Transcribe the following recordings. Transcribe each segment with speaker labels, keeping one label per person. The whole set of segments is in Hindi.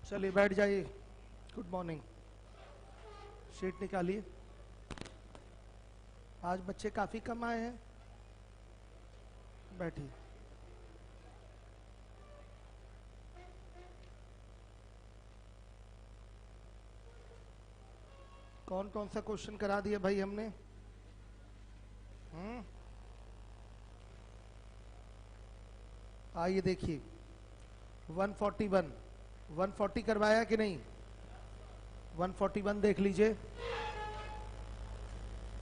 Speaker 1: चलिए बैठ जाइए। Good morning. शीट निकालिए। आज बच्चे काफी कम आए हैं। बैठिए। कौन कौन सा क्वेश्चन करा दिया भाई हमने? आइए देखिए 141 140 करवाया कि नहीं? 141 देख लीजिए।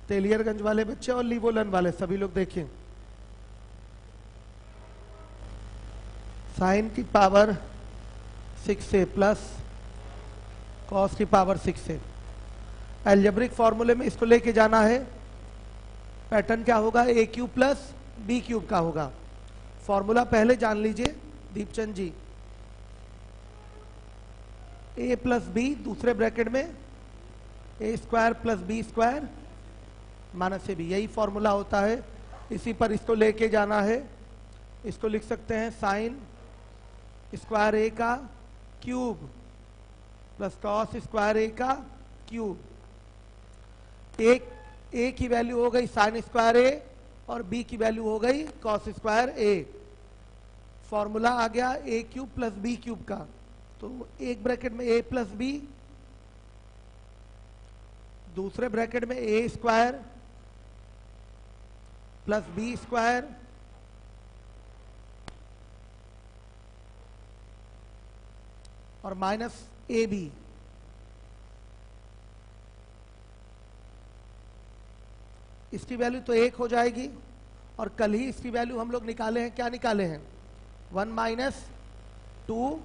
Speaker 1: तेलियरगंज वाले बच्चे और लीवोलन वाले सभी लोग देखें। साइन की पावर 6a प्लस कॉस की पावर 6a। एल्जेब्रिक फॉर्मूले में इसको लेके जाना है। पैटर्न क्या होगा? a cube plus b cube का होगा। फॉर्मूला पहले जान लीजिए Deepchand ji. a plus B दूसरे ब्रैकेट में a square plus B square minus ab, यही फॉर्मूला होता है। इसी पर इसको लेके जाना है। इसको लिख सकते हैं साइन स्क्वायर a का cube plus cos square a का क्यूब। एक a की वैल्यू हो गई साइन स्क्वायर a और b की वैल्यू हो गई कॉस स्क्वायर a। फॉर्मूला आ गया a cube plus B cube का। तो एक ब्रैकेट में a प्लस बी, दूसरे ब्रैकेट में a square plus B square और माइनस ए बी। इसकी वैल्यू तो 1 हो जाएगी। और कल ही इसकी वैल्यू हम लोग निकाले हैं। क्या निकाले हैं? 1 minus 2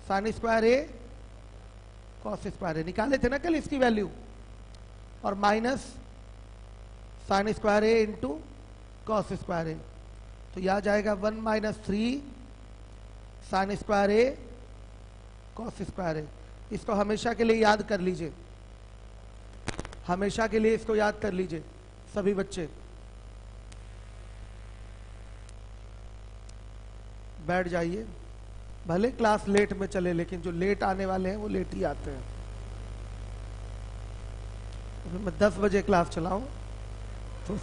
Speaker 1: sign square A cos square ए निकाले थे ना कल इसकी वैल्यू। और minus sine square A into cos square ए। तो यह आ जाएगा 1 minus 3 sign square A cos square ए। इसको हमेशा के लिए याद कर लीजिए। हमेशा के लिए इसको याद कर लीजिए सभी बच्चे। बैठ जाइए। भले क्लास लेट में चले लेकिन जो लेट आने वाले हैं वो लेट ही आते हैं। अगर मैं 10 बजे क्लास चलाऊं तो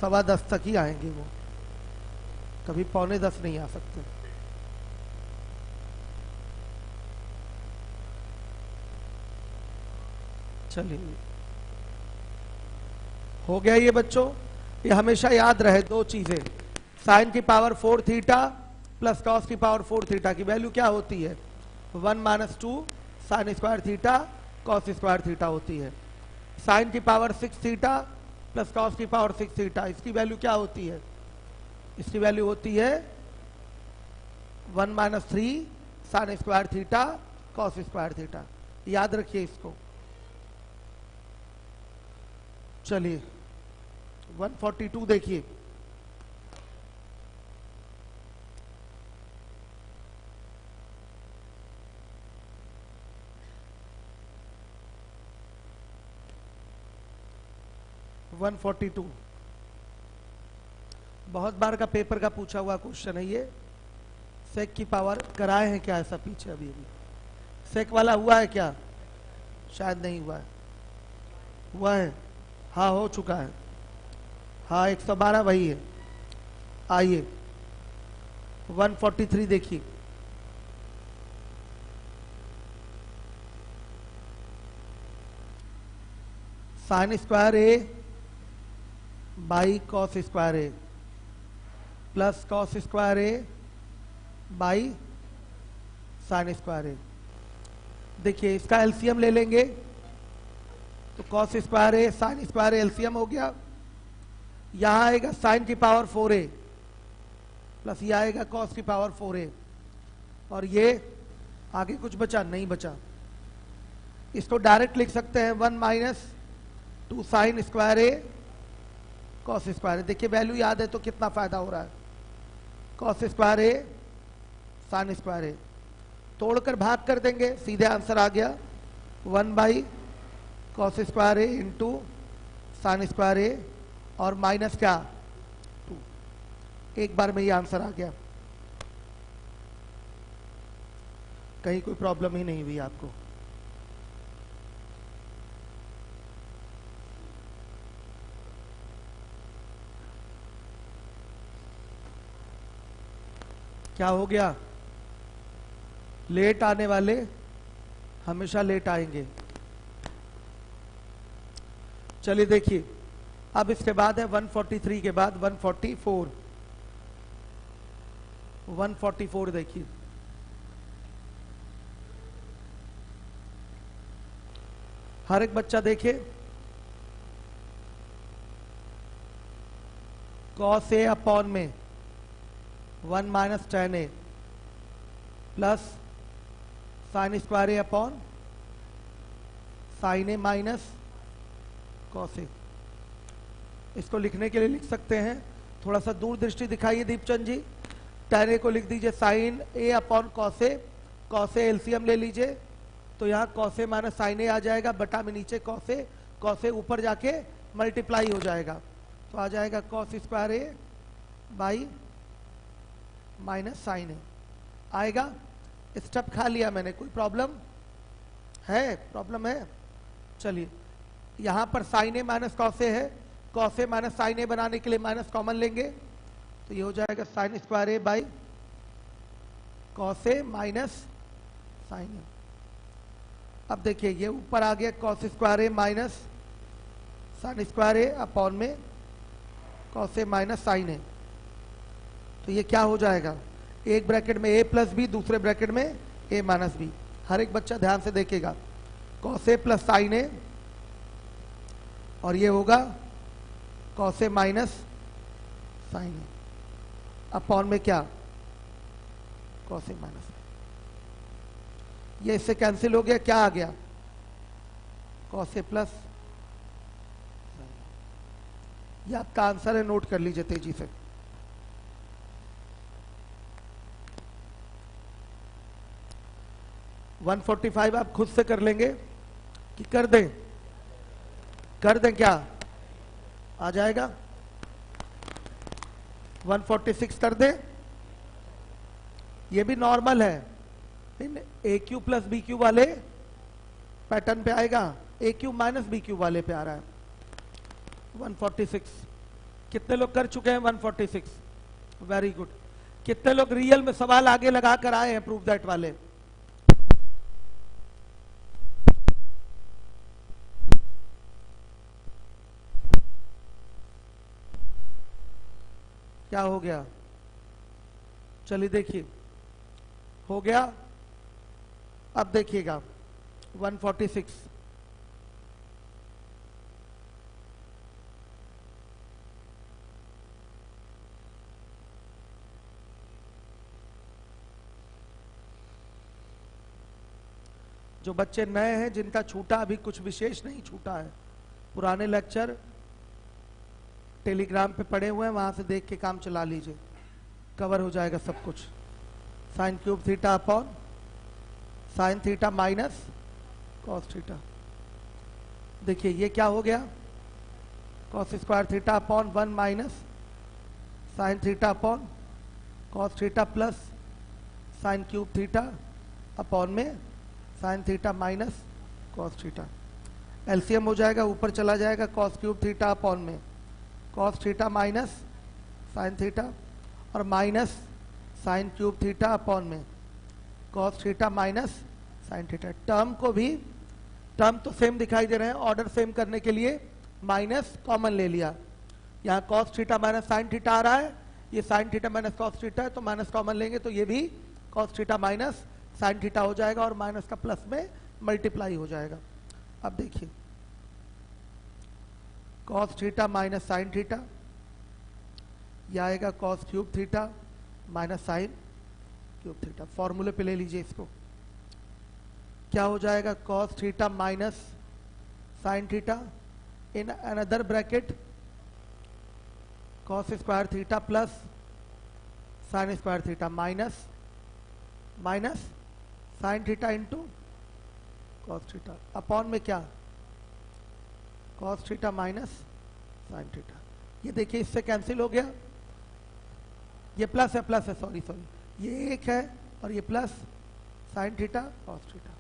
Speaker 1: 10:15 तक ही आएंगे वो, कभी 9:45 नहीं आ सकते। चलिए हो गया ये बच्चों। ये हमेशा याद रहे दो चीजें। साइन की पावर 4 थीटा प्लस कॉस की पावर 4 थीटा की वैल्यू क्या होती है? 1 minus 2 sine square theta cos square theta होती है। साइन की पावर 6 थीटा प्लस कॉस की पावर 6 थीटा, इसकी वैल्यू क्या होती है? इसकी वैल्यू होती है 1 minus 3 sine square theta cos square theta. याद रखिए इसको। चलिए 142 देखिए। बहुत बार का पेपर का पूछा हुआ क्वेश्चन है ये। सेक की पावर कराए हैं क्या ऐसा पीछे? अभी सेक वाला हुआ है क्या? शायद नहीं हुआ है। हुआ है? हाँ हो चुका है। हाँ 112 वही है। आइए 143 देखिए। Sine square A by cos square A plus cos square A by sine square A. देखिए इसका एलसीएम ले लेंगे तो cos square A sine square A LCM हो गया। यहां आएगा साइन की पावर 4a प्लस ये आएगा कॉस की पावर 4a। और ये आगे कुछ बचा? नहीं बचा। इसको डायरेक्ट लिख सकते हैं 1 minus 2 sign square A cos square A. देखिए वैल्यू याद है तो कितना फायदा हो रहा है। Cos square A sine square A तोड़कर भाग कर देंगे, सीधे आंसर आ गया 1 by cos square A into sine square A और माइनस क्या 2। एक बार में ये आंसर आ गया। कहीं कोई प्रॉब्लम ही नहीं हुई आपको। क्या हो गया? लेट आने वाले हमेशा लेट आएंगे। चलिए देखिए, अब इसके बाद है 143 के बाद 144। 144 देखिए, हर एक बच्चा देखे, cos a अपॉन में 1 minus tan a plus sine square A upon sine A minus cos A. इसको लिखने के लिए लिख सकते हैं, थोड़ा सा दूरदृष्टि दिखाइए दीपचंद जी। tan ए को लिख दीजिए sine A upon cos A, cos A LCM ले लीजिए, तो यहाँ cos A minus sine A आ जाएगा, बटा में नीचे कॉस ए ऊपर जाके मल्टीप्लाई हो जाएगा, तो आ जाएगा cos square A by minus sine A आएगा। स्टेप खा लिया मैंने, कोई प्रॉब्लम है? प्रॉब्लम है? चलिए, यहां पर साइन ए माइनस कॉस ए है, कॉस ए माइनस साइन ए बनाने के लिए माइनस कॉमन लेंगे, तो ये हो जाएगा sine square A by cos A minus sine A. अब देखिए ये ऊपर आ गया cos square A minus sine square A upon में cos A minus sine A, तो ये क्या हो जाएगा? एक ब्रैकेट में a प्लस बी, दूसरे ब्रैकेट में a माइनस बी। हर एक बच्चा ध्यान से देखेगा, cos A plus sine A, और ये होगा cos A minus sine A upon में क्या? Cos A minus. ये इससे कैंसिल हो गया, क्या आ गया? Cos A plus. ये आपका आंसर है, नोट कर लीजिए तेजी से। वन 145 आप खुद से कर लेंगे कि कर दें? कर दें क्या? आ जाएगा। 146 कर दें? ये भी नॉर्मल है, ए क्यू प्लस बी क्यू वाले पैटर्न पे आएगा, ए क्यू माइनस बी क्यू वाले पे आ रहा है। 146 कितने लोग कर चुके हैं? 146 वेरी गुड। कितने लोग रियल में सवाल आगे लगा कर आए हैं प्रूव दैट वाले? क्या हो गया? चलिए देखिए, हो गया। अब देखिएगा 146, जो बच्चे नए हैं जिनका छूटा, अभी कुछ विशेष नहीं छूटा है, पुराने लेक्चर टेलीग्राम पे पड़े हुए हैं, वहां से देख के काम चला लीजिए, कवर हो जाएगा सब कुछ। Sine cube theta upon sine theta minus cos theta. देखिए ये क्या हो गया? Cos square theta upon 1 minus sine theta upon cos theta plus sine cube theta upon में sine theta minus cos theta. LCM हो जाएगा, ऊपर चला जाएगा कॉस क्यूब थीटा अपॉन में cos theta minus sine theta, और minus sine cube theta upon में cos theta minus sine theta. Term को भी, टर्म तो सेम दिखाई दे रहे हैं, ऑर्डर सेम करने के लिए माइनस कॉमन ले लिया। यहाँ cos theta minus sine theta आ रहा है, ये sine theta minus cos theta है, तो माइनस कॉमन लेंगे तो ये भी cos theta minus sine theta हो जाएगा, और माइनस का प्लस में मल्टीप्लाई हो जाएगा। अब देखिए cos theta minus sine theta, यह आएगा cos cube theta minus sine cube theta. फॉर्मूले पे ले लीजिए इसको, क्या हो जाएगा? Cos theta minus sine theta in another bracket cos square theta plus sine square theta minus minus sine theta into cos theta upon में क्या? Cos theta minus sine theta. ये देखिए इससे कैंसिल हो गया, ये प्लस है, प्लस है, सॉरी सॉरी, ये एक है और ये plus sine theta cos theta.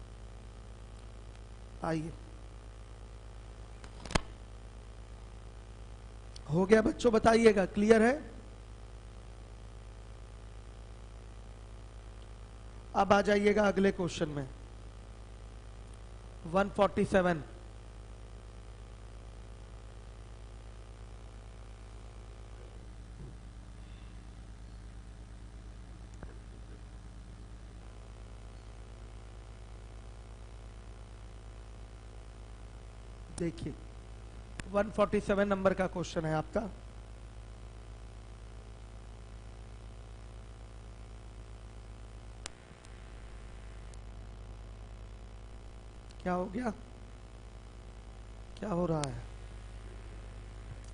Speaker 1: आइए, हो गया बच्चों, बताइएगा क्लियर है? अब आ जाइएगा अगले क्वेश्चन में 147। देखिए 147 नंबर का क्वेश्चन है आपका। क्या हो गया? क्या हो रहा है?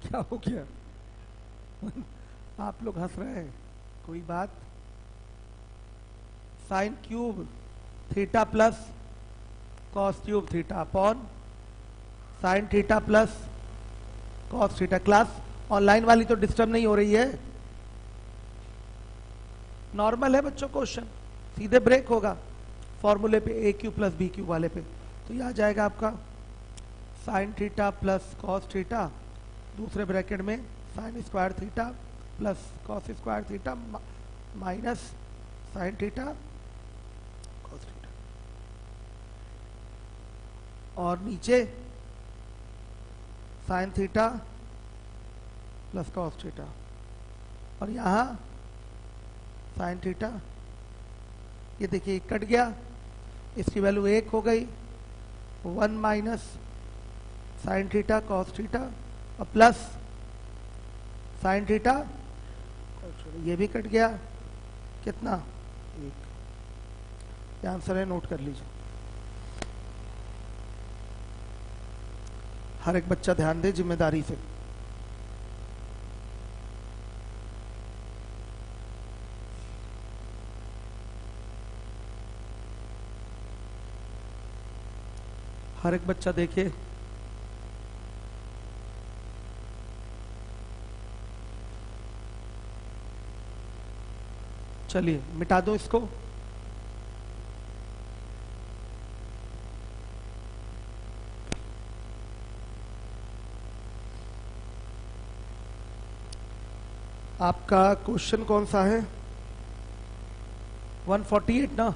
Speaker 1: क्या हो गया? आप लोग हंस रहे हैं, कोई बात? Sign cube theta plus cos cube theta upon sine theta plus cos theta. Class online वाली तो डिस्टर्ब नहीं हो रही है? नॉर्मल है बच्चों क्वेश्चन, सीधे ब्रेक होगा फॉर्मूले पे ए क्यू प्लस बी क्यू वाले पे। तो यह आ जाएगा आपका sine theta plus cos theta, दूसरे ब्रैकेट में sine square theta plus cos square theta minus sine theta cos theta, और नीचे sine theta plus cos theta, और यहाँ साइन थीटा। ये देखिए कट गया, इसकी वैल्यू 1 हो गई, 1 minus sine theta cos theta और प्लस साइन थीटा, ये भी कट गया, कितना? 1। ये आंसर है, नोट कर लीजिए। हर एक बच्चा ध्यान दे जिम्मेदारी से। हर एक बच्चा देखे। चलिए मिटा दो इसको। आपका क्वेश्चन कौन सा है? 148 ना?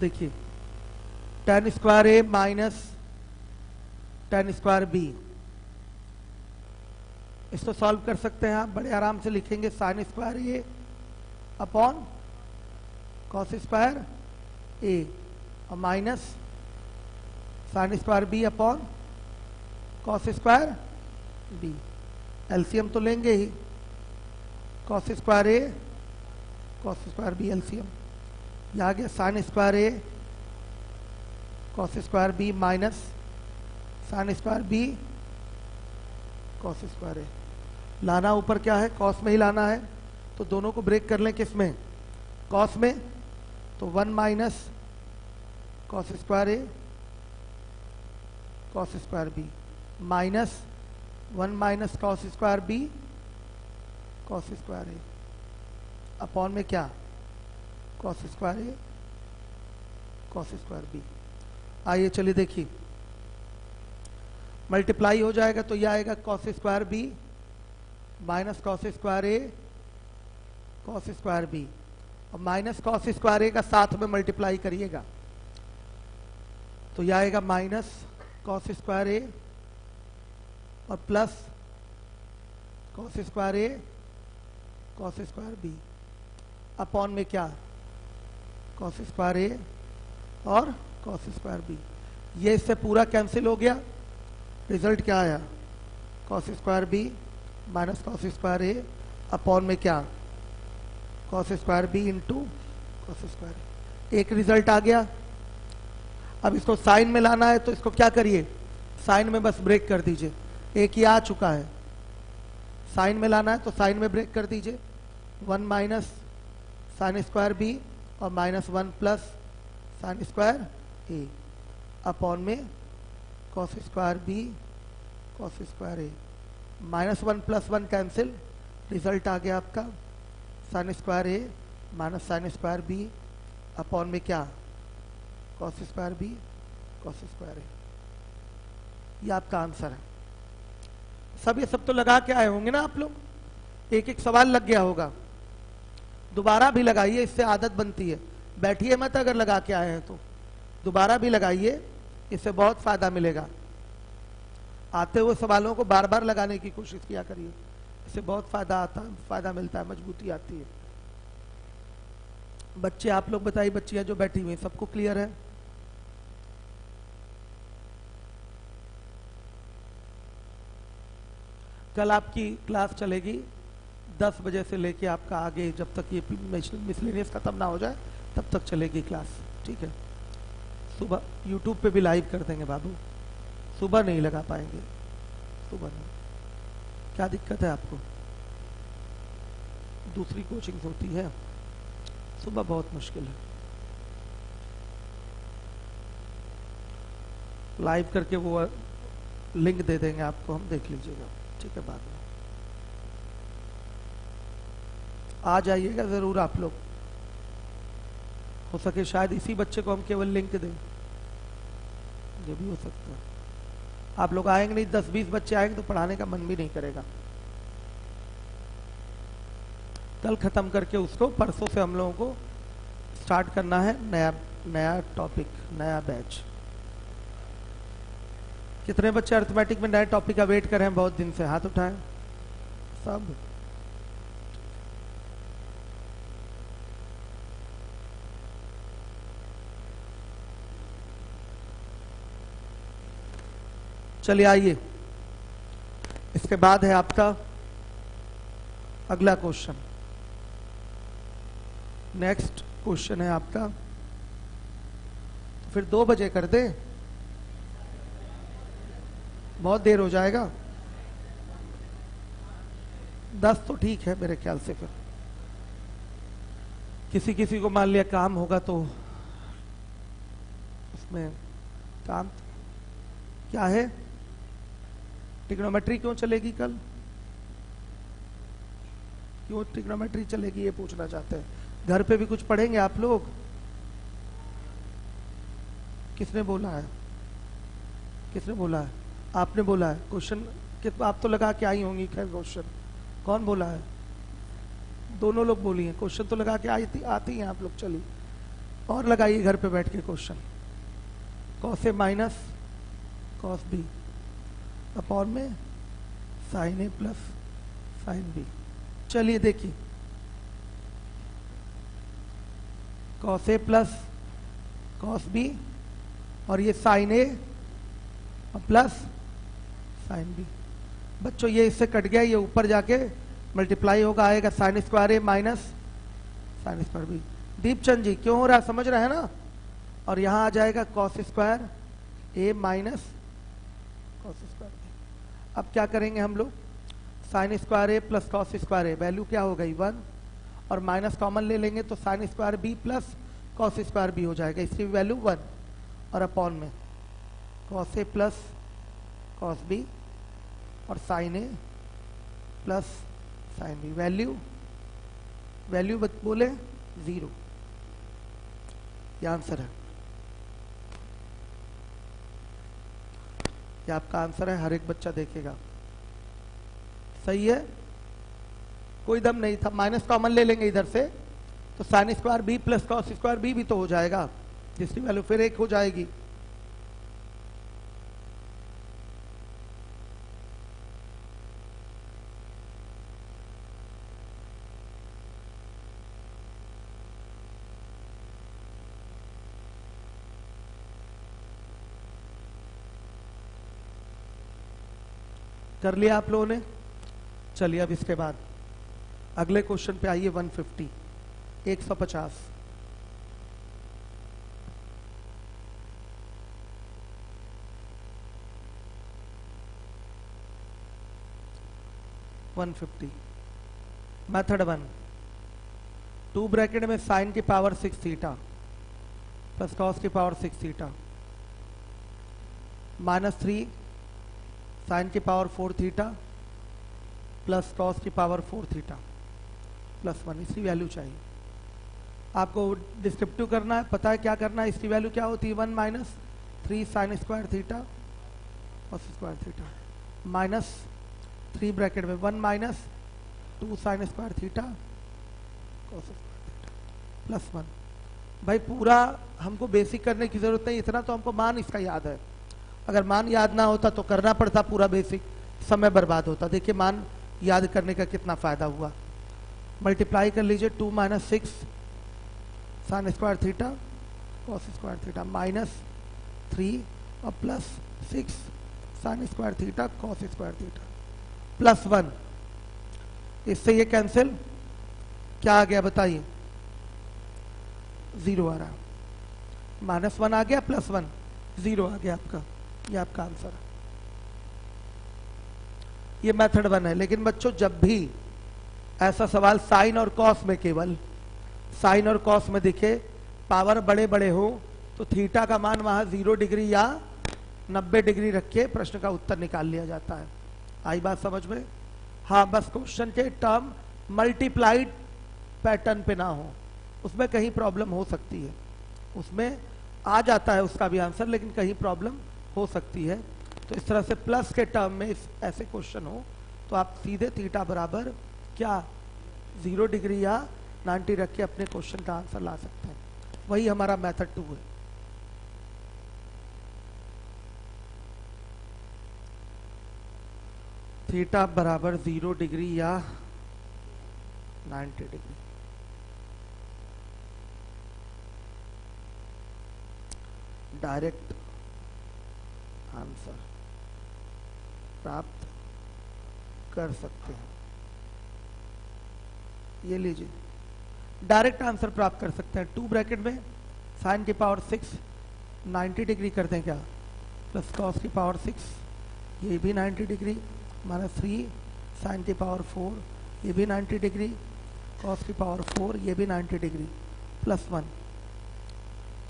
Speaker 1: देखिए tan square A minus tan square B, इसको सॉल्व कर सकते हैं आप, बड़े आराम से लिखेंगे sine square A upon cos square A और minus sine square B upon cos square B. LCM तो लेंगे ही, cos square A cos square B LCM, यह आ गया sine square A cos square B minus sine square B cos square A. लाना ऊपर क्या है? कॉस में ही लाना है, तो दोनों को ब्रेक कर लें किस में? कॉस में। तो 1 minus cos square A cos square B minus 1 minus cos square B cos square A upon में क्या? Cos square A cos square B. आइए चलिए देखिए, मल्टीप्लाई हो जाएगा तो यह आएगा cos square B minus cos square A cos square B, और माइनस कॉस स्क्वायर ए का साथ में मल्टीप्लाई करिएगा तो यह आएगा माइनस कॉस स्क्वायर ए और plus cos square A cos square B upon में क्या? कॉस स्क्वायर ए और कॉस स्क्वायर बी। ये इससे पूरा कैंसिल हो गया, रिजल्ट क्या आया? Cos square B minus cos square A upon में क्या? Cos square B into cos square A. एक रिजल्ट आ गया। अब इसको साइन में लाना है तो इसको क्या करिए? साइन में बस ब्रेक कर दीजिए, एक ही आ चुका है। साइन में लाना है तो साइन में ब्रेक कर दीजिए, 1 माइनस साइन स्क्वायर बी और minus 1 plus sine square A upon में cos square B cos square A. Minus 1 plus 1 cancel, result आ गया आपका sine square A minus sine square B upon में क्या, cos square B cos square A. ये आपका आंसर है। सब ये सब तो लगा के आए होंगे ना आप लोग, एक एक सवाल लग गया होगा। दोबारा भी लगाइए, इससे आदत बनती है। बैठिए मत, अगर लगा के आए हैं तो दोबारा भी लगाइए, इससे बहुत फायदा मिलेगा। आते हुए सवालों को बार बार लगाने की कोशिश किया करिए, इससे बहुत फायदा मिलता है, मजबूती आती है। बच्चे आप लोग बताइए, बच्चियां जो बैठी हुई सबको क्लियर है? कल आपकी क्लास चलेगी 10 बजे से लेके आपका आगे, जब तक ये मिसलेनियस खत्म ना हो जाए तब तक चलेगी क्लास, ठीक है। सुबह यूट्यूब पे भी लाइव कर देंगे बाबू, सुबह नहीं लगा पाएंगे, सुबह नहीं। क्या दिक्कत है आपको? दूसरी कोचिंग होती है, सुबह बहुत मुश्किल है। लाइव करके वो लिंक दे देंगे आपको, हम देख लीजिएगा, ठीक है। बाद में आ जाइएगा जरूर आप लोग, हो सके शायद इसी बच्चे को हम केवल लिंक दें, ये भी हो सकता है। आप लोग आएंगे नहीं, 10-20 बच्चे आएंगे तो पढ़ाने का मन भी नहीं करेगा। कल खत्म करके उसको परसों से हम लोगों को स्टार्ट करना है नया टॉपिक, नया बैच। कितने बच्चे अरिथमेटिक में नए टॉपिक का वेट कर रहे हैं बहुत दिन से? हाथ उठाएं सब। चलिए आइए, इसके बाद है आपका अगला क्वेश्चन। नेक्स्ट क्वेश्चन है आपका, तो फिर 2 बजे कर दे, बहुत देर हो जाएगा। 10 तो ठीक है मेरे ख्याल से। फिर किसी किसी को मान लिया काम होगा तो उसमें काम क्या है? ट्रिग्नोमेट्री क्यों चलेगी कल? क्यों ट्रिग्नोमेट्री चलेगी ये पूछना चाहते हैं। घर पे भी कुछ पढ़ेंगे आप लोग? किसने बोला है? किसने बोला है? आपने बोला है। क्वेश्चन आप तो लगा के आई होंगी। खैर क्वेश्चन कौन बोला है? दोनों लोग बोली हैं। क्वेश्चन तो लगा के आती हैं आप लोग। चलिए और लगाइए घर पे बैठ के question. Cos A minus cos B upon में sine A plus sine B. चलिए देखिए, cos A plus cos B और ये sign A plus sine B. बच्चों ये इससे कट गया, ये ऊपर जाके मल्टीप्लाई होगा, आएगा sine square A minus sine square B. Deepchand ji क्यों हो रहा है? समझ रहे हैं ना? और यहां आ जाएगा cos square A minus cos square B. अब क्या करेंगे हम लोग? Sign square A plus cos square A, value क्या हो गई 1, और माइनस कॉमन ले लेंगे तो sine square B plus cos square B हो जाएगा, इसकी वैल्यू 1, और अपॉन में cos A plus cos B और sine A plus sine B. Value बोले 0। ये आंसर है, ये आपका आंसर है। हर एक बच्चा देखेगा। सही है, कोई दम नहीं था। माइनस कॉमन ले लेंगे इधर से तो sine square B plus cos square B भी तो हो जाएगा, जिसकी वैल्यू फिर 1 हो जाएगी। कर लिया आप लोगों ने? चलिए अब इसके बाद अगले क्वेश्चन पे आइए। 150 150 150 मेथड 1, 2 ब्रैकेट में साइन की पावर 6 थीटा प्लस कॉस की पावर 6 थीटा -3 साइन की पावर 4 थीटा प्लस कॉस की पावर 4 थीटा प्लस 1, इसकी वैल्यू चाहिए। आपको डिस्क्रिप्टिव करना है, पता है क्या करना है, इसकी वैल्यू क्या होती है 1 minus 3 sine square theta cos square theta minus 3 bracket में 1 minus 2 sine square theta cos square theta plus 1। भाई पूरा हमको बेसिक करने की जरूरत नहीं, इतना तो हमको मान इसका याद है। अगर मान याद ना होता तो करना पड़ता पूरा बेसिक, समय बर्बाद होता। देखिए मान याद करने का कितना फायदा हुआ। मल्टीप्लाई कर लीजिए 2 minus 6 sine square theta cos square theta minus 3 और plus 6 sine square theta cos square theta plus 1। इससे ये कैंसिल, क्या आ गया बताइए, 0 आ रहा, -1 आ गया प्लस 1 0 आ गया आपका, ये आपका आंसर है। ये मेथड 1 है। लेकिन बच्चों जब भी ऐसा सवाल साइन और कॉस में, केवल साइन और कॉस में दिखे, पावर बड़े बड़े हो, तो थीटा का मान वहां 0 डिग्री या 90 डिग्री रख के प्रश्न का उत्तर निकाल लिया जाता है। आई बात समझ में? हाँ, बस क्वेश्चन के टर्म मल्टीप्लाइड पैटर्न पे ना हो, उसमें कहीं प्रॉब्लम हो सकती है। उसमें आ जाता है उसका भी आंसर, लेकिन कहीं प्रॉब्लम हो सकती है। तो इस तरह से प्लस के टर्म में ऐसे क्वेश्चन हो तो आप सीधे थीटा बराबर क्या 0 डिग्री या 90 रख के अपने क्वेश्चन का आंसर ला सकते हैं। वही हमारा मेथड 2 है। थीटा बराबर 0 डिग्री या 90 डिग्री। डायरेक्ट आंसर प्राप्त कर सकते हैं। ये लीजिए, डायरेक्ट आंसर प्राप्त कर सकते हैं। 2 ब्रैकेट में साइन की पावर 6 90 डिग्री करते हैं क्या, प्लस कॉस की पावर 6 ये भी 90 डिग्री, माइनस 3 साइन की पावर 4 ये भी 90 डिग्री, कॉस की पावर 4 ये भी 90 डिग्री, प्लस 1।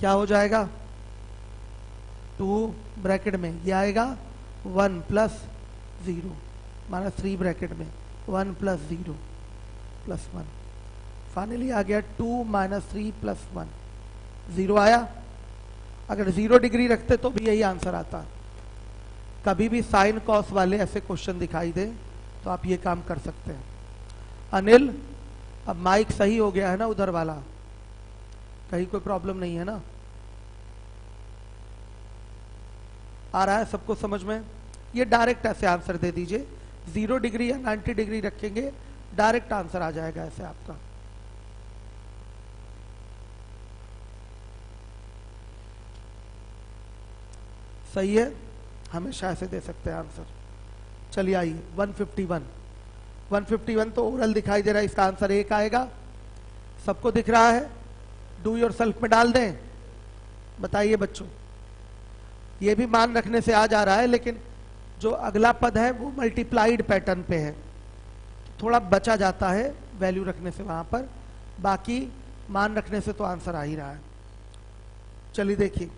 Speaker 1: क्या हो जाएगा, 2 ब्रैकेट में ये आएगा 1 प्लस 0, माइनस 3 ब्रैकेट में 1 प्लस 0 प्लस 1। फाइनली आ गया 2 माइनस 3 प्लस 1, 0 आया। अगर 0 डिग्री रखते तो भी यही आंसर आता। कभी भी साइन कॉस वाले ऐसे क्वेश्चन दिखाई दे तो आप ये काम कर सकते हैं। अनिल, अब माइक सही हो गया है ना उधर वाला, कहीं कोई प्रॉब्लम नहीं है ना? आ रहा है सबको समझ में? ये डायरेक्ट ऐसे आंसर दे दीजिए, 0 डिग्री या 90 डिग्री रखेंगे, डायरेक्ट आंसर आ जाएगा ऐसे आपका। सही है, हमेशा ऐसे दे सकते हैं आंसर। चलिए आइए 151 तो ओरल दिखाई दे रहा है, इसका आंसर 1 आएगा। सबको दिख रहा है? डू योर सेल्फ में डाल दें, बताइए बच्चों। ये भी मान रखने से आ जा रहा है, लेकिन जो अगला पद है वो मल्टीप्लाइड पैटर्न पे है, थोड़ा बचा जाता है वैल्यू रखने से वहां पर, बाकी मान रखने से तो आंसर आ ही रहा है। चलिए देखिए,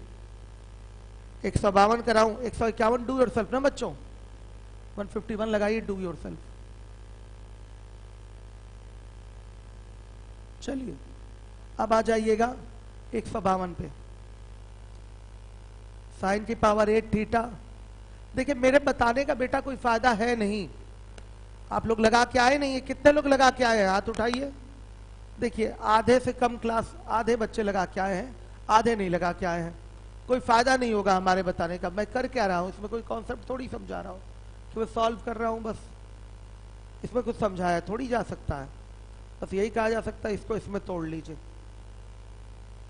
Speaker 1: 152 कराऊं, 151 डू योर सेल्फ ना बच्चों, 151 लगाइए डू योर सेल्फ। चलिए अब आ जाइएगा 152 पे, साइन की पावर 8 थीटा। देखिए मेरे बताने का बेटा कोई फायदा है नहीं, आप लोग लगा के आए नहीं है? कितने लोग लगा के आए हैं, हाथ उठाइए। देखिए आधे से कम क्लास, आधे बच्चे लगा के आए हैं, आधे नहीं लगा के आए हैं। कोई फायदा नहीं होगा हमारे बताने का। मैं कर क्या रहा हूं इसमें, कोई कॉन्सेप्ट थोड़ी समझा रहा हूं कि मैं सॉल्व कर रहा हूं, बस इसमें कुछ समझाया थोड़ी जा सकता है। बस यही कहा जा सकता है इसको इसमें तोड़ लीजिए।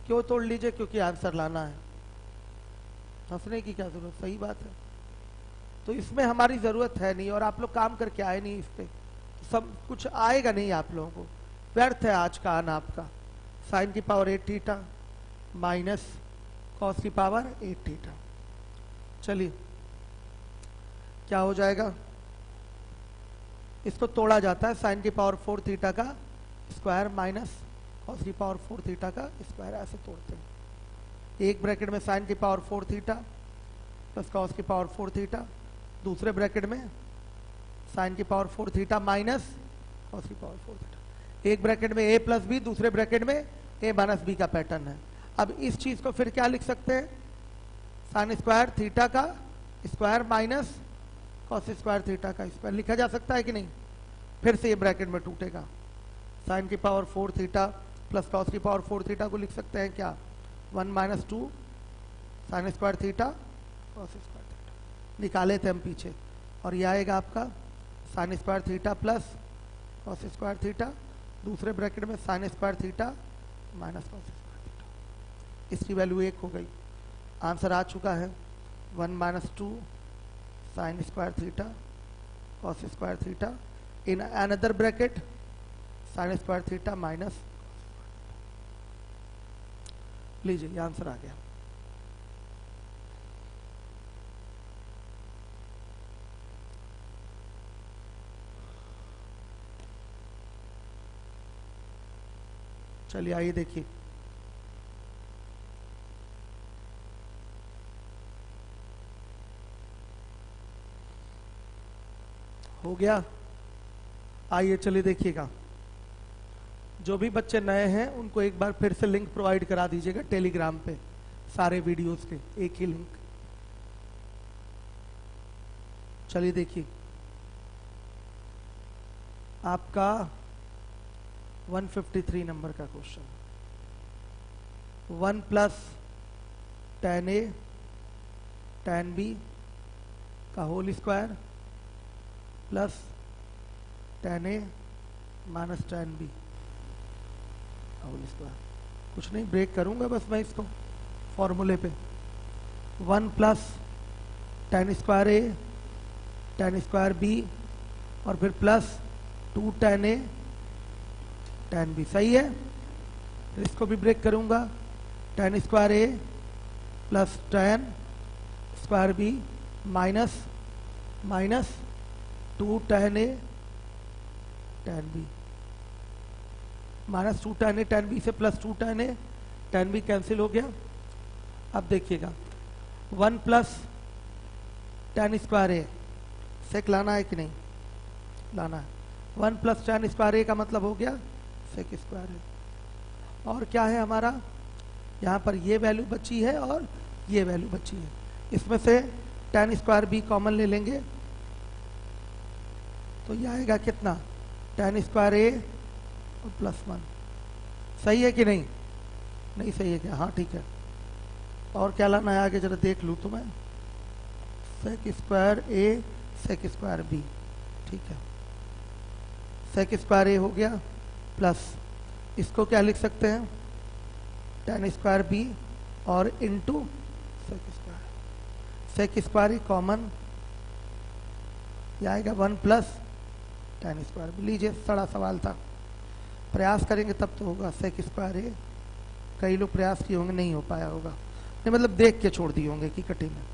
Speaker 1: क्यों तोड़ लीजिए? क्योंकि आंसर लाना है, हंसने की क्या जरूरत, सही बात है। तो इसमें हमारी जरूरत है नहीं, और आप लोग काम करके आए नहीं इस पे, सब कुछ आएगा नहीं आप लोगों को, व्यर्थ है आज का आना आपका। साइन की पावर 8 थीटा माइनस कॉस की पावर 8 थीटा। चलिए क्या हो जाएगा, इसको तोड़ा जाता है, साइन की पावर 4 थीटा का स्क्वायर माइनस कॉस की पावर 4 थीटा का स्क्वायर, ऐसे तोड़ते हैं। एक ब्रैकेट में साइन की पावर 4 थीटा प्लस कॉस की पावर 4 थीटा, दूसरे ब्रैकेट में साइन की पावर 4 थीटा माइनस कॉस की पावर 4 थीटा। एक ब्रैकेट में a प्लस बी, दूसरे ब्रैकेट में ए माइनस बी का पैटर्न है। अब इस चीज को फिर क्या लिख सकते हैं, साइन स्क्वायर थीटा का square minus cos square theta का स्क्वायर लिखा जा सकता है कि नहीं। फिर से ये ब्रैकेट में टूटेगा, साइन की पावर 4 थीटा प्लस कॉस की पावर 4 थीटा को लिख सकते हैं क्या, 1 minus 2 sine square theta cos square theta, निकाले थे हम पीछे। और ये आएगा आपका sine square theta plus cos square theta, दूसरे ब्रैकेट में sine square theta minus cos square theta. इसकी वैल्यू 1 हो गई। आंसर आ चुका है 1 minus 2 sine square theta cos square theta in another bracket sine square theta minus. लीजिए ये आंसर आ गया। चलिए आइए देखिए, हो गया। आइए चलिए देखिएगा, जो भी बच्चे नए हैं उनको एक बार फिर से लिंक प्रोवाइड करा दीजिएगा टेलीग्राम पे, सारे वीडियोस के एक ही लिंक। चलिए देखिए, आपका 153 नंबर का question, 1 plus tan A tan B का whole square plus tan A minus tan B whole square. कुछ नहीं, ब्रेक करूंगा बस मैं इसको फॉर्मूले पे। 1 plus tan square A tan square B और फिर plus 2 tan A tan B, सही है। तो इसको भी ब्रेक करूंगा, tan square A plus tan square B minus minus 2 tan A tan B minus 2 tan A tan B से plus 2 tan A tan B cancel हो गया। अब देखिएगा 1 प्लस tan स्क्वायर A सेक लाना है कि नहीं लाना है। 1 प्लस tan स्क्वायर A का मतलब हो गया सेक स्क्वायर A। और क्या है हमारा, यहाँ पर ये वैल्यू बची है और ये वैल्यू बची है। इसमें से tan स्क्वायर B कॉमन ले लेंगे तो ये आएगा कितना, tan स्क्वायर A और प्लस 1। सही है कि नहीं, नहीं सही है क्या, हाँ ठीक है। और क्या लाना है आगे जरा देख लूँ तो मैं, sec square A sec square B, ठीक है। सेक स्क्वायर A हो गया प्लस इसको क्या लिख सकते हैं, tan स्क्वायर B और into sec square. Sec square common, ये आएगा 1 प्लस tan स्क्वायर B। लीजिए, बड़ा सवाल था, प्रयास करेंगे तब तो होगा। सेक स्क्वायर A कई लोग प्रयास किए होंगे, नहीं हो पाया होगा, नहीं मतलब देख के छोड़ दिए होंगे कि कठिन है,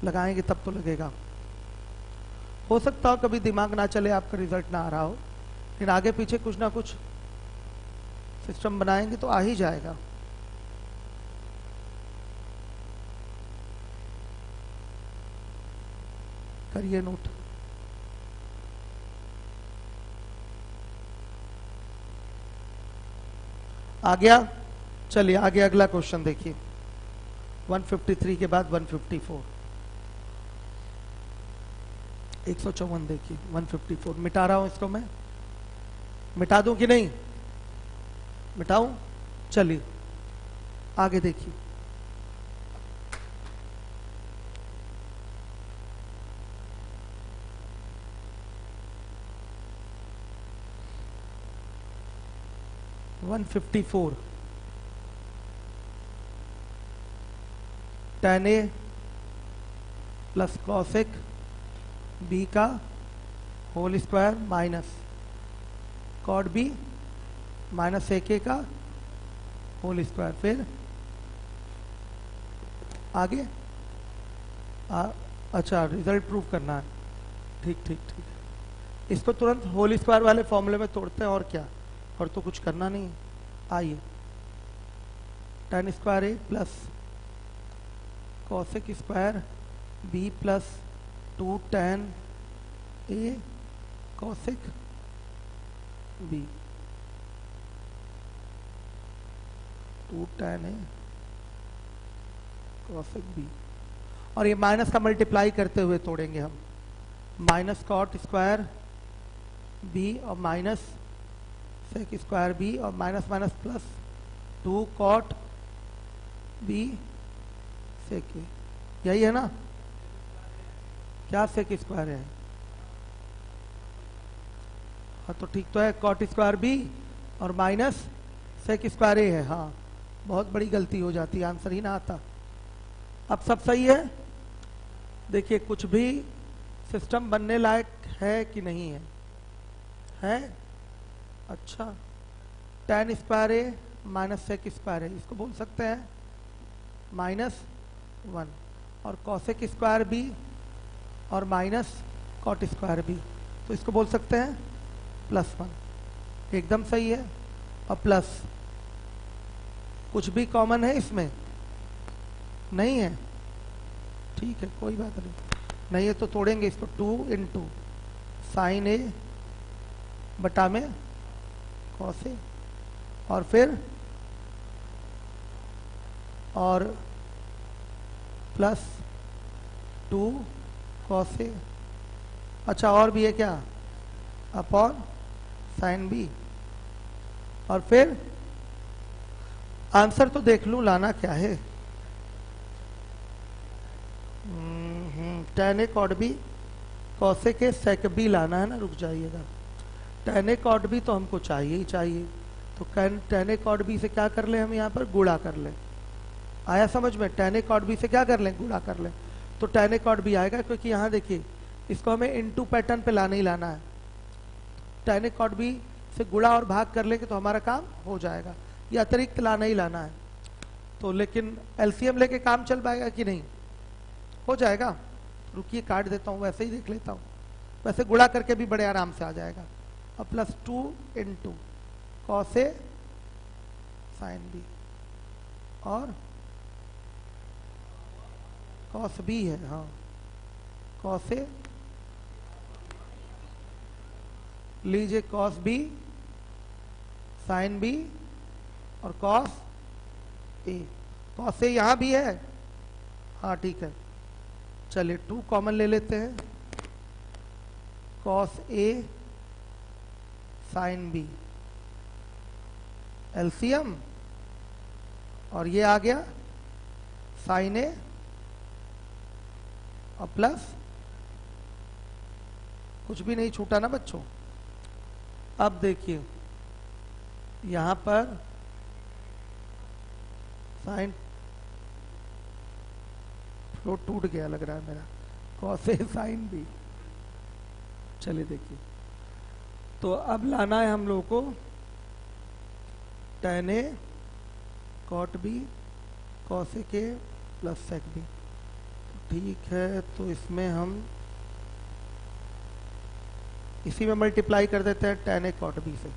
Speaker 1: लगाएंगे तब तो लगेगा। हो सकता हो कभी दिमाग ना चले, आपका रिजल्ट ना आ रहा हो, लेकिन आगे पीछे कुछ ना कुछ सिस्टम बनाएंगे तो आ ही जाएगा। करिए नोट। आ गया। चलिए आगे अगला क्वेश्चन देखिए, 153 के बाद 154, 154 देखिए, 154 मिटा रहा हूं इसको मैं, मिटा दूं कि नहीं, मिटाऊं। चलिए आगे देखिए, one 154 tan A plus cosec B का whole square minus cot B minus AK का होल स्क्वायर। फिर आगे अच्छा रिजल्ट प्रूव करना है, ठीक ठीक ठीक है। इसको तुरंत होल स्क्वायर वाले फॉर्मूले में तोड़ते हैं, और क्या, और तो कुछ करना नहीं है। आइए, tan square A plus cosec square B plus 2 tan A cosec B। 2 tan A cosec B, और ये माइनस का मल्टीप्लाई करते हुए तोड़ेंगे हम, माइनस कॉट स्क्वायर बी और माइनस सेक स्क्वायर बी और minus minus plus 2 cot B sec A, यही है ना? क्या सेक स्क्वायर है? हाँ तो ठीक तो है, कॉट स्क्वायर बी और माइनस सेक स्क्वायर ए है। हाँ बहुत बड़ी गलती हो जाती है, आंसर ही ना आता। अब सब सही है। देखिए कुछ भी सिस्टम बनने लायक है कि नहीं है? है। अच्छा, tan square A minus sec square ए, इसको बोल सकते हैं -1, और कॉसेक स्क्वायर बी और माइनस कॉट स्क्वायर बी, तो इसको बोल सकते हैं +1। एकदम सही है। और प्लस कुछ भी कॉमन है इसमें? नहीं है। ठीक है कोई बात नहीं है तो तोड़ेंगे इसको, 2 इंटू साइन ए बटा में कॉस ए, और फिर और +2 कॉस ए। अच्छा और भी है क्या? अपॉन साइन बी, और फिर आंसर तो देख लूं लाना क्या है। tan a cot b cosec a sec b लाना है ना, रुक जाइएगा। tan a cot b तो हमको चाहिए ही चाहिए, तो tan a cot b से क्या कर ले हम यहाँ पर? गुणा कर ले। आया समझ में? tan a cot b से क्या कर लें? गुणा कर लें। तो tan a cot b आएगा, क्योंकि यहाँ देखिए इसको हमें इनटू पैटर्न पे लाना ही लाना है। tan a cot b से गुणा और भाग कर लेंगे तो हमारा काम हो जाएगा, ये अतिरिक्त लाना ही लाना है। तो लेकिन एलसीएम लेके काम चल पाएगा कि नहीं? हो जाएगा। रुकिए काट देता हूँ, वैसे ही देख लेता हूँ, वैसे गुणा करके भी बड़े आराम से आ जाएगा। और +2 into cos A sine B और कॉस बी है। हाँ कॉस ए, लीजिए कॉस बी साइन बी और कॉस ए। कॉस ए यहाँ भी है। हाँ ठीक है, चलिए 2 कॉमन ले लेते हैं, cos A sine B, LCM, और ये आ गया साइन ए और प्लस, कुछ भी नहीं छूटा ना बच्चों। अब देखिए यहां पर साइन फ्लो टूट गया लग रहा है मेरा, कॉस ए साइन बी। चलिए देखिए, तो अब लाना है हम लोग को tan a cot b cosec a plus sec b। ठीक है, तो इसमें हम इसी में मल्टीप्लाई कर देते हैं tan a cot b से,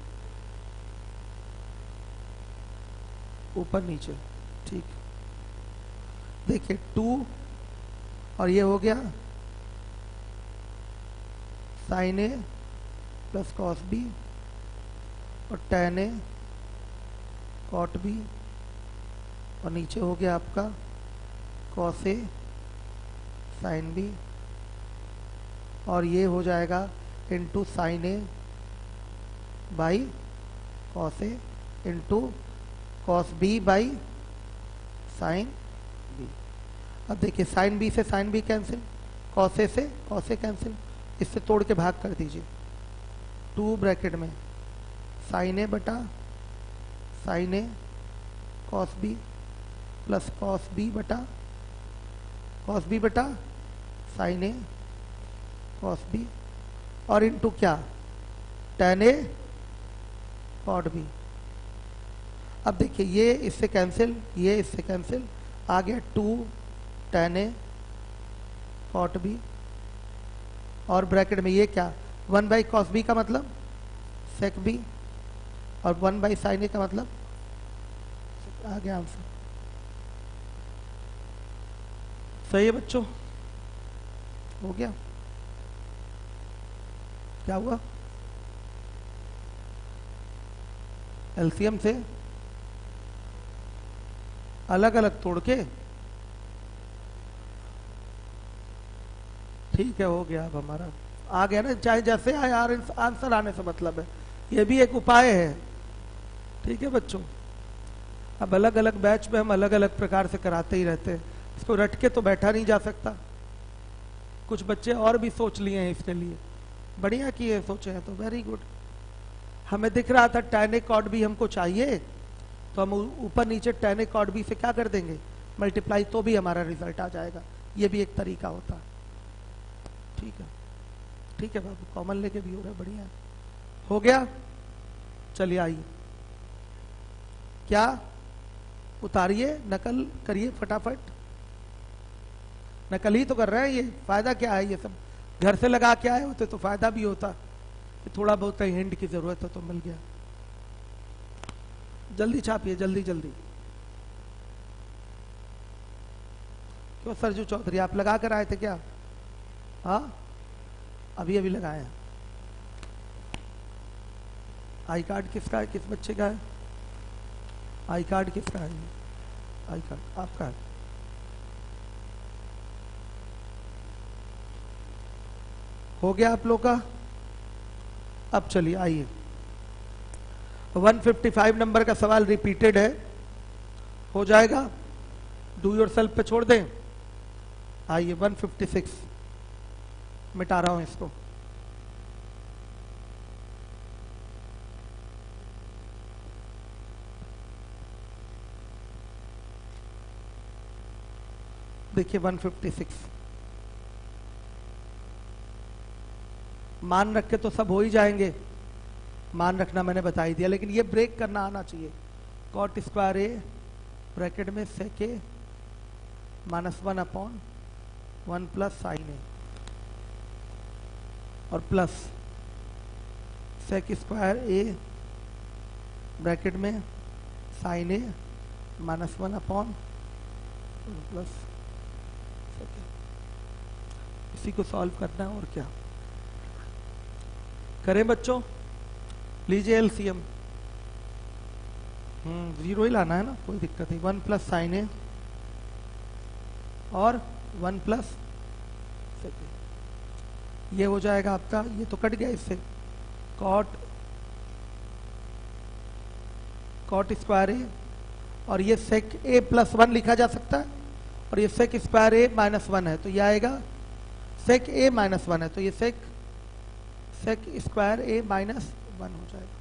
Speaker 1: ऊपर नीचे। ठीक, देखिए 2 और ये हो गया sign A plus cos B और tan a कॉट बी, और नीचे हो गया आपका कॉस ए साइन बी, और ये हो जाएगा into sine A by cos A into cos B by sine B. अब देखिए साइन बी से sine B cancel, cos A से कॉस ए कैंसिल, इससे तोड़ के भाग कर दीजिए। 2 ब्रैकेट में साइन ए बटा sine A cos B plus cos B बटा साइन ए कॉस बी, और इंटू क्या? tan a cot B. अब देखिए ये इससे कैंसिल, ये इससे कैंसिल, आ गया 2 tan a कॉट बी, और ब्रैकेट में ये क्या? 1 बाई कॉस बी का मतलब सेक बी, और 1 बाई साइन ए का मतलब, आ गया आंसर। सही है बच्चों? हो गया? क्या हुआ? एलसीएम से अलग अलग तोड़ के, ठीक है, हो गया। अब हमारा आ गया ना, चाहे जैसे आए आंसर आने से मतलब है, ये भी एक उपाय है। ठीक है बच्चों, अब अलग अलग बैच में हम अलग अलग प्रकार से कराते ही रहते हैं, इसको रट के तो बैठा नहीं जा सकता। कुछ बच्चे और भी सोच लिए हैं इसके लिए, बढ़िया किए, सोचे हैं तो वेरी गुड। हमें दिख रहा था tan कॉड भी हमको चाहिए, तो हम ऊपर नीचे tan कॉड भी से क्या कर देंगे, मल्टीप्लाई, तो भी हमारा रिजल्ट आ जाएगा। ये भी एक तरीका होता है। ठीक है, ठीक है बाबू, कॉमन लेके भी हो रहा है, बढ़िया हो गया। चलिए आइए, क्या उतारिए, नकल करिए फटाफट। नकल ही तो कर रहे हैं, ये फायदा क्या है, ये सब घर से लगा के आए होते तो फायदा भी होता कि थोड़ा बहुत कहीं हिंट की जरूरत है तो मिल गया। जल्दी छापिए, जल्दी जल्दी। क्यों सरजू चौधरी, आप लगा कर आए थे क्या? हाँ, अभी अभी लगाए हैं। आई कार्ड किसका है, किस बच्चे का है? आई कार्ड किसका है? आई कार्ड आपका है। हो गया आप लोग का? अब चलिए आइए, 155 नंबर का सवाल रिपीटेड है, हो जाएगा, डू योर सेल्फ पे छोड़ दें। आइए 156 मिटा रहा हूं इसको। देखिए 156 मान रख के तो सब हो ही जाएंगे, मान रखना मैंने बता ही दिया, लेकिन ये ब्रेक करना आना चाहिए। कॉट स्क्वायर ए ब्रैकेट में सेक ए -1 अपॉन 1 प्लस साइन ए, और plus sec square A bracket में साइन ए -1 अपॉन प्लस, इसी को सॉल्व करना है और क्या करें बच्चों। लीजिए एलसीएम, जीरो ही लाना है ना, कोई दिक्कत नहीं। 1 प्लस साइन ए और 1 प्लस सेक ए, ये हो जाएगा आपका, ये तो कट गया इससे, कॉट स्क्वायर ए, और ये सेक ए प्लस 1 लिखा जा सकता है, और ये सेक स्क्वायर ए -1 है, तो ये आएगा सेक ए -1 है, तो ये सेक स्क्वायर ए -1 हो जाएगा,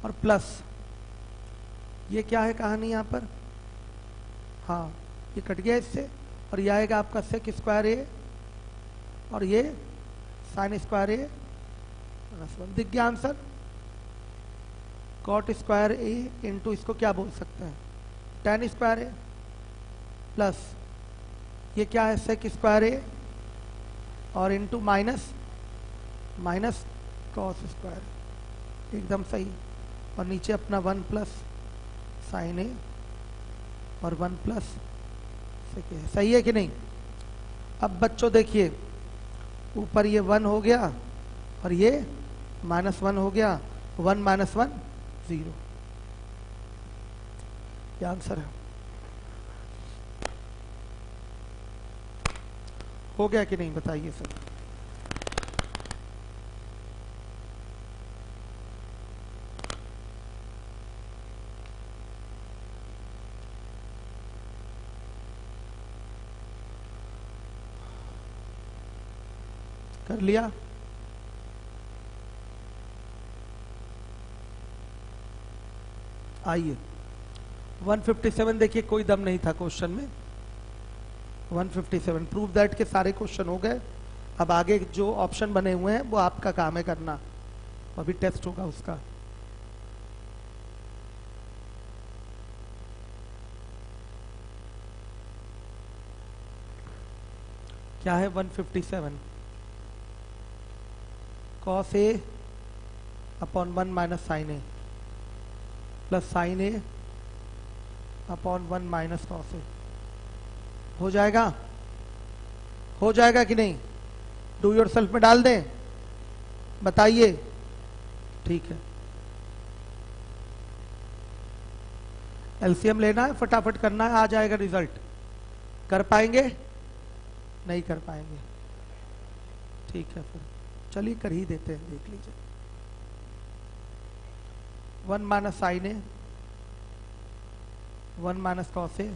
Speaker 1: और प्लस ये क्या है कहानी यहाँ पर, हाँ ये कट गया इससे, और ये आएगा आपका सेक स्क्वायर ए, और ये साइन स्क्वायर ए -1। दिख गया answer. Cot square A into इसको क्या बोल सकते हैं, tan स्क्वायर ए, प्लस ये क्या है सेक स्क्वायर ए, और इंटू माइनस कॉस स्क्वायर, एकदम सही, और नीचे अपना 1 प्लस साइन ए और 1 प्लस सेक ए, सही है कि नहीं। अब बच्चों देखिए, ऊपर ये 1 हो गया और ये -1 हो गया, 1 - 1 0, ये आंसर है। हो गया कि नहीं बताइए सर। कर लिया? आइए 157 देखिए, कोई दम नहीं था क्वेश्चन में। 157 प्रूव दैट के सारे क्वेश्चन हो गए। अब आगे जो ऑप्शन बने हुए हैं वो आपका काम है करना, अभी टेस्ट होगा उसका। क्या है 157, cos A upon 1 minus sine A plus sine A upon 1 minus cos ए, हो जाएगा? हो जाएगा कि नहीं? डू योर सेल्फ में डाल दें, बताइए। ठीक है, एलसीएम लेना है, फटाफट करना है, आ जाएगा रिजल्ट। कर पाएंगे? नहीं कर पाएंगे, ठीक है फिर चलिए कर ही देते हैं, देख लीजिए। 1 माइनस साइन ए, 1 माइनस कॉस ए,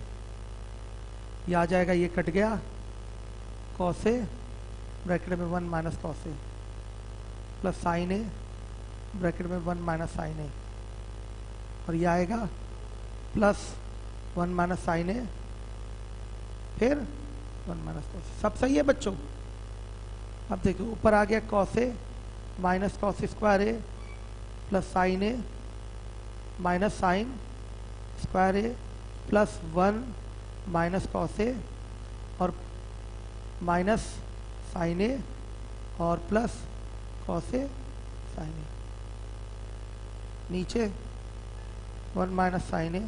Speaker 1: ये आ जाएगा, ये कट गया, कॉस ए ब्रैकेट में 1 minus cos A plus sine A bracket में 1 माइनस साइन ए, और ये आएगा प्लस 1 माइनस साइन ए फिर 1 माइनस कॉस ए। सब सही है बच्चों? अब देखिए ऊपर आ गया cos A minus cos square A plus sine A minus sine square A plus 1 minus cos ए और माइनस साइन ए और प्लस कॉस ए साइन ए, नीचे 1 माइनस साइन ए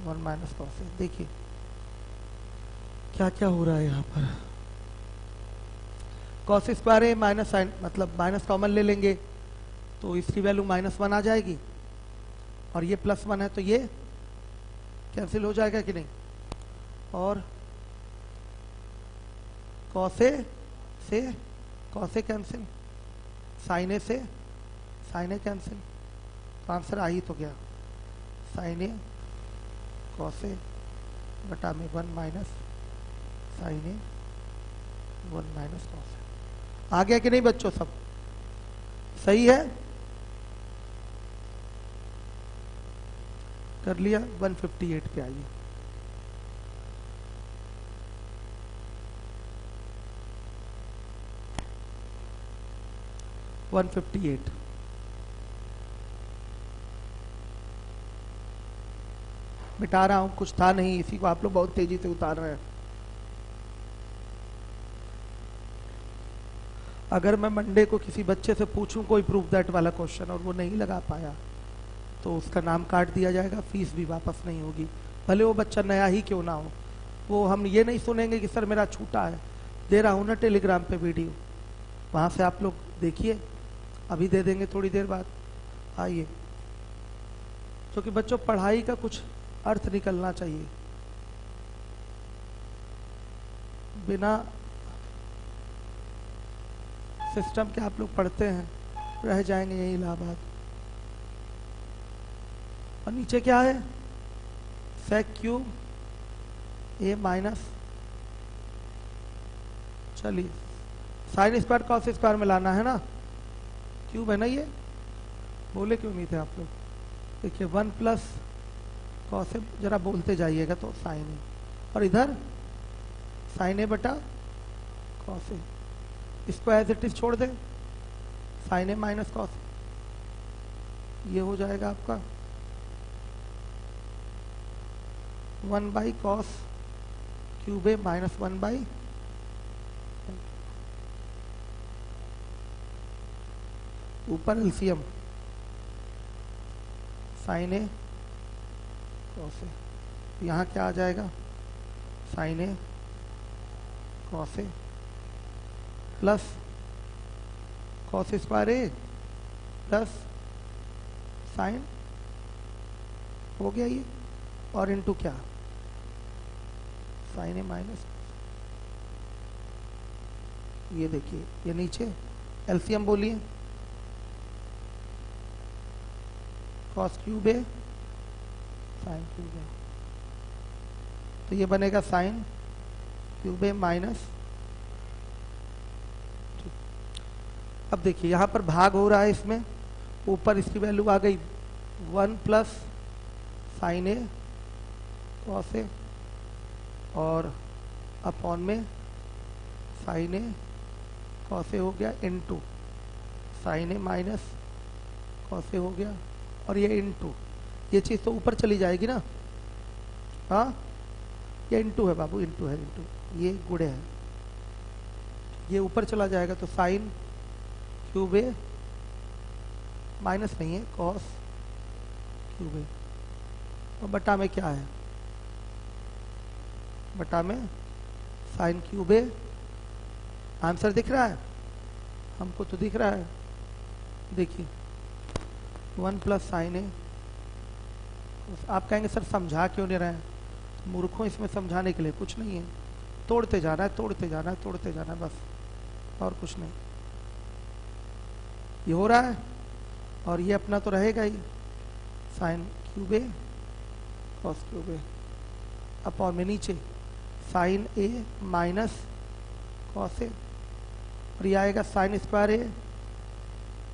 Speaker 1: 1 माइनस कॉस ए। देखिए क्या क्या हो रहा है यहाँ पर। Cos square A minus sign, मतलब माइनस कॉमन ले लेंगे तो इसकी वैल्यू -1 आ जाएगी, और ये +1 है तो ये कैंसिल हो जाएगा कि नहीं, और कॉस ए से कॉस ए कैंसिल, साइन ए से साइन ए कैंसिल, तो आंसर आ ही तो गया, साइन ए कॉस ए बटा में 1 माइनस साइन ए 1 माइनस कॉस ए। आ गया कि नहीं बच्चों? सब सही है? कर लिया। 158 पे आइए। मिटा रहा हूं, कुछ था नहीं, इसी को आप लोग बहुत तेजी से उतार रहे हैं। अगर मैं मंडे को किसी बच्चे से पूछूं कोई प्रूफ दैट वाला क्वेश्चन और वो नहीं लगा पाया तो उसका नाम काट दिया जाएगा, फीस भी वापस नहीं होगी, भले वो बच्चा नया ही क्यों ना हो। वो हम ये नहीं सुनेंगे कि सर मेरा छूटा है, दे रहा हूं ना टेलीग्राम पे वीडियो, वहां से आप लोग देखिए, अभी दे देंगे थोड़ी देर बाद। आइए, क्योंकि बच्चों पढ़ाई का कुछ अर्थ निकलना चाहिए, बिना सिस्टम के आप लोग पढ़ते हैं रह जाएंगे यही इलाहाबाद। और नीचे क्या है? सेक क्यूब ए माइनस, चलिए साइन स्क्वायर कॉस स्क्वायर में लाना है ना, क्यूब है ना ये, बोले क्यों नहीं थे आप लोग? देखिए 1 प्लस कॉस ए, जरा बोलते जाइएगा तो साइन ए, और इधर साइन ए बटा कॉस ए, इसको एज इट इज छोड़ दें, साइन ए माइनस कॉस ए, ये हो जाएगा आपका 1 by cos cube A minus 1 by, ऊपर एलसीएम साइन ए कॉस ए, यहाँ क्या आ जाएगा? Sign A cos A plus cos square A plus sign, हो गया ये, और इनटू क्या? साइन ए माइनस, ये देखिए ये नीचे एलसीएम बोलिए, कॉस क्यूब ए साइन क्यूब ए, तो ये बनेगा साइन क्यूब ए माइनस। अब देखिए यहाँ पर भाग हो रहा है, इसमें ऊपर इसकी वैल्यू आ गई 1 प्लस साइन ए कॉस ए, और अपॉन में साइन ए कॉस ए हो गया, into sine A minus cos ए हो गया, और ये इनटू, ये चीज़ तो ऊपर चली जाएगी ना, हाँ ये इनटू है बाबू, इनटू है, इनटू ये गुड़े है, ये ऊपर चला जाएगा तो साइन क्यूब ए माइनस नहीं है कॉस क्यूब ए, और बटा में क्या है? बटा में साइन क्यूब ए। आंसर दिख रहा है हमको? तो दिख रहा है, देखिए 1 प्लस साइन ए आप कहेंगे सर समझा क्यों नहीं रहे हैं? मूर्खों, इसमें समझाने के लिए कुछ नहीं है, तोड़ते जाना है, तोड़ते जाना है, तोड़ते जाना है, बस और कुछ नहीं। ये हो रहा है और ये अपना तो रहेगा ही, साइन क्यूब ए कॉस क्यूब ए अपॉन में नीचे साइन ए माइनस कॉस ए, और ये आएगा sine square A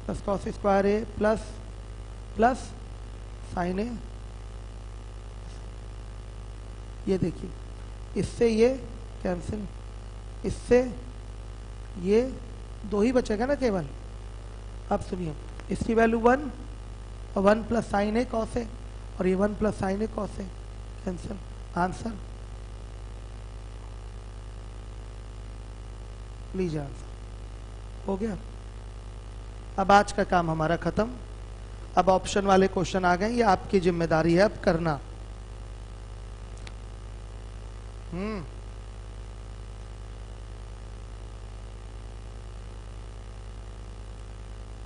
Speaker 1: plus cos square A plus plus sine ए। ये देखिए, इससे ये कैंसिल, इससे ये दो ही बचेगा ना केवल। अब सुनिए, इसकी वैल्यू 1 और 1 प्लस साइन ए कॉस ए, और ये 1 plus sine A cos A, cancel, answer लीजिए, आंसर हो गया। अब आज का काम हमारा खत्म। अब ऑप्शन वाले क्वेश्चन आ गए, ये आपकी जिम्मेदारी है अब करना।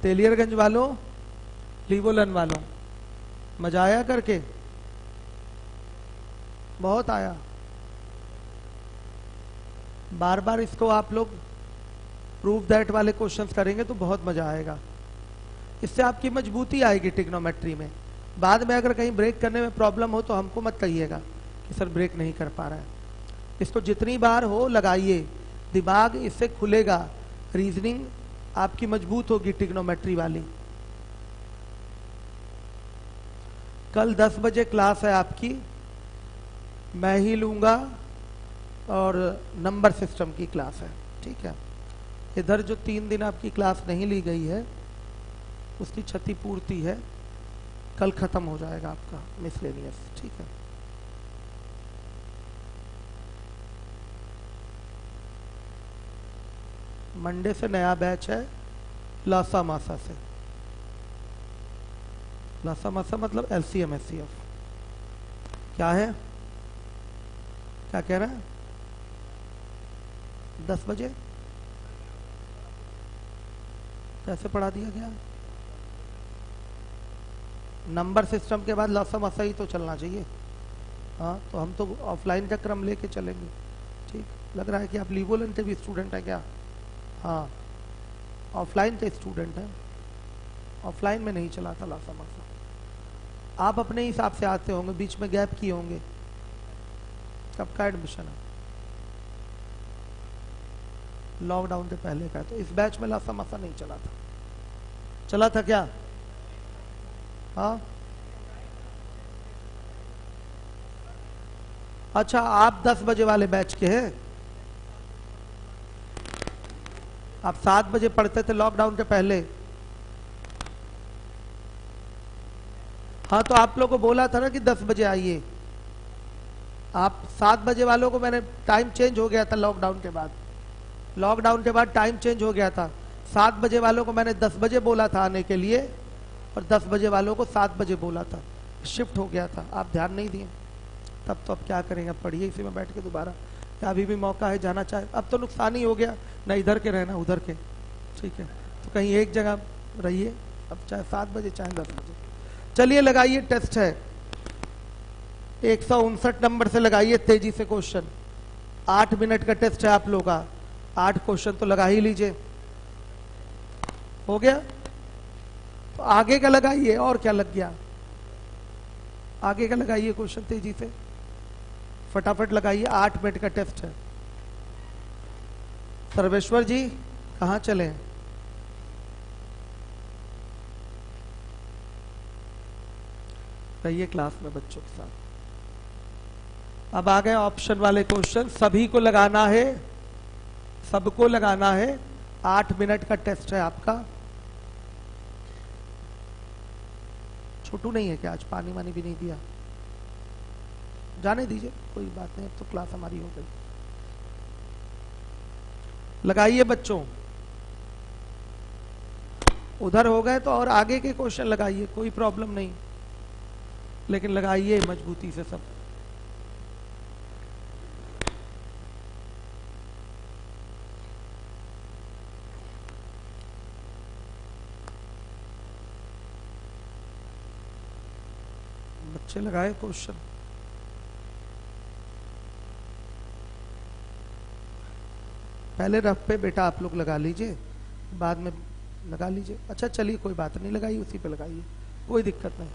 Speaker 1: तेलियरगंज वालों, लीवोलन वालों, मजा आया करके? बहुत आया। बार बार इसको आप लोग प्रूव दैट वाले क्वेश्चंस करेंगे तो बहुत मजा आएगा। इससे आपकी मजबूती आएगी ट्रिग्नोमेट्री में। बाद में अगर कहीं ब्रेक करने में प्रॉब्लम हो तो हमको मत कहिएगा कि सर ब्रेक नहीं कर पा रहा है। इसको जितनी बार हो लगाइए, दिमाग इससे खुलेगा, रीजनिंग आपकी मजबूत होगी ट्रिग्नोमेट्री वाली। कल 10 बजे क्लास है आपकी, मैं ही लूंगा, और नंबर सिस्टम की क्लास है, ठीक है। इधर जो 3 दिन आपकी क्लास नहीं ली गई है उसकी क्षतिपूर्ति है, कल खत्म हो जाएगा आपका मिसलेनियस, ठीक है। मंडे से नया बैच है लासा मासा से। लासा मासा मतलब LCM SCF। क्या है, क्या कह रहे हैं? 10 बजे कैसे पढ़ा दिया गया? नंबर सिस्टम के बाद लासा मासा ही तो चलना चाहिए। हाँ, तो हम तो ऑफलाइन का क्रम लेके चलेंगे, ठीक। लग रहा है कि आप लीवोलन के भी स्टूडेंट हैं क्या? हाँ, ऑफलाइन के स्टूडेंट हैं, ऑफलाइन में नहीं चला था लासा मासा। आप अपने हिसाब से आते होंगे, बीच में गैप किए होंगे। कब का एडमिशन है? लॉकडाउन के पहले का। तो इस बैच में लासा मासा नहीं चला था। चला था क्या? हाँ, अच्छा, आप 10 बजे वाले बैच के हैं। आप 7 बजे पढ़ते थे लॉकडाउन के पहले। हाँ, तो आप लोगों को बोला था ना कि 10 बजे आइए। आप 7 बजे वालों को मैंने, टाइम चेंज हो गया था लॉकडाउन के बाद। लॉकडाउन के बाद टाइम चेंज हो गया था। 7 बजे वालों को मैंने 10 बजे बोला था आने के लिए, और 10 बजे वालों को 7 बजे बोला था। शिफ्ट हो गया था, आप ध्यान नहीं दिए। तब तो अब क्या करेंगे, पढ़िए इसी में बैठ के दोबारा। अभी भी मौका है, जाना चाहे। अब तो नुकसान ही हो गया ना, इधर के रहना उधर के, ठीक है। तो कहीं एक जगह रहिए, अब चाहे 7 बजे चाहे 10 बजे। चलिए लगाइए, टेस्ट है 159 नंबर से लगाइए तेजी से क्वेश्चन। 8 मिनट का टेस्ट है आप लोगों का, 8 क्वेश्चन तो लगा ही लीजिए। हो गया? तो आगे का लगाइए, और क्या लग गया? आगे का लगाइए क्वेश्चन तेजी से, फटाफट लगाइए। 8 मिनट का टेस्ट है। सर्वेश्वर जी कहाँ चले? रहिए क्लास में बच्चों के साथ। अब आ गए ऑप्शन वाले क्वेश्चन, सभी को लगाना है, सबको लगाना है। 8 मिनट का टेस्ट है आपका। छोटू नहीं है क्या आज? पानी वानी भी नहीं दिया? जाने दीजिए, कोई बात नहीं, अब तो क्लास हमारी हो गई। लगाइए बच्चों, उधर हो गए तो और आगे के क्वेश्चन लगाइए, कोई प्रॉब्लम नहीं, लेकिन लगाइए मजबूती से सब। बच्चे लगाए क्वेश्चन। पहले रफ पे बेटा आप लोग लगा लीजिए, बाद में लगा लीजिए। अच्छा चलिए कोई बात नहीं, लगाइए, उसी पे लगाइए, कोई दिक्कत नहीं।